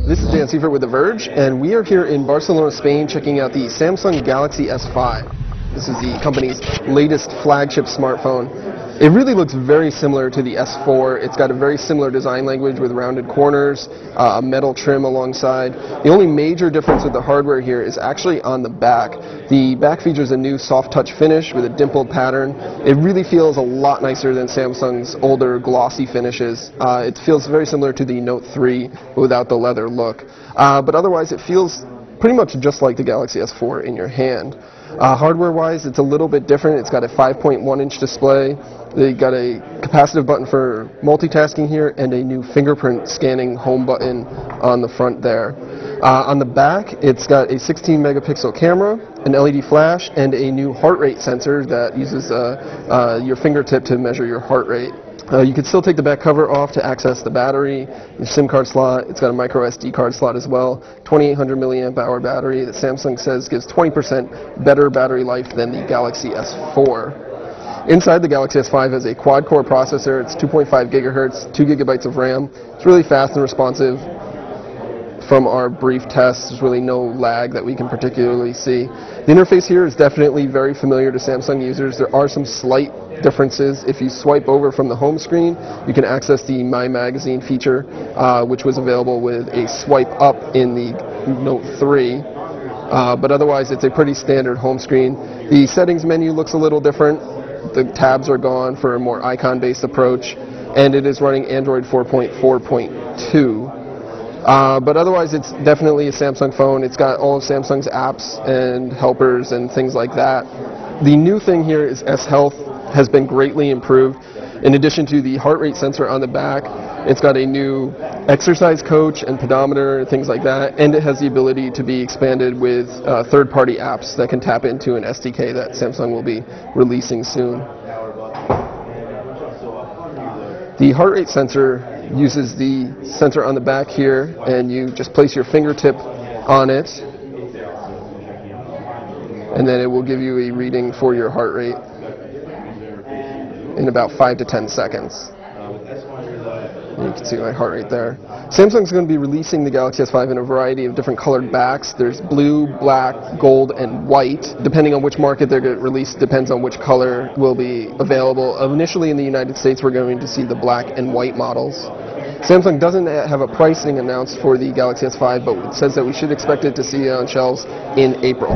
This is Dan Seifert with The Verge, and we are here in Barcelona, Spain, checking out the Samsung Galaxy S5. This is the company's latest flagship smartphone. It really looks very similar to the S4. It's got a very similar design language with rounded corners, a metal trim alongside. The only major difference with the hardware here is actually on the back. The back features a new soft touch finish with a dimpled pattern. It really feels a lot nicer than Samsung's older glossy finishes. It feels very similar to the Note 3 without the leather look. But otherwise it feels pretty much just like the Galaxy S4 in your hand. Hardware-wise, it's a little bit different. It's got a 5.1-inch display. They got a capacitive button for multitasking here and a new fingerprint scanning home button on the front there. On the back, it's got a 16-megapixel camera, an LED flash, and a new heart rate sensor that uses your fingertip to measure your heart rate. You can still take the back cover off to access the battery, your SIM card slot. It's got a micro SD card slot as well. 2800 milliamp hour battery that Samsung says gives 20% better battery life than the Galaxy S4. Inside, the Galaxy S5 has a quad-core processor. It's 2.5 gigahertz, 2 gigabytes of RAM. It's really fast and responsive. From our brief tests, there's really no lag that we can particularly see. The interface here is definitely very familiar to Samsung users. There are some slight differences. If you swipe over from the home screen, you can access the My Magazine feature, which was available with a swipe up in the Note 3. But otherwise, it's a pretty standard home screen. The settings menu looks a little different. The tabs are gone for a more icon-based approach, and it is running Android 4.4.2. But otherwise, it's definitely a Samsung phone. It's got all of Samsung's apps and helpers and things like that. The new thing here is S Health has been greatly improved. In addition to the heart rate sensor on the back, it's got a new exercise coach and pedometer, things like that, and it has the ability to be expanded with third-party apps that can tap into an SDK that Samsung will be releasing soon. The heart rate sensor uses the sensor on the back here, and you just place your fingertip on it, and then it will give you a reading for your heart rate in about 5 to 10 seconds. You can see my heart rate there. Samsung's going to be releasing the Galaxy S5 in a variety of different colored backs. There's blue, black, gold, and white. Depending on which market they're going to release, depends on which color will be available. Initially in the United States, we're going to see the black and white models. Samsung doesn't have a pricing announced for the Galaxy S5, but it says that we should expect it to see it on shelves in April.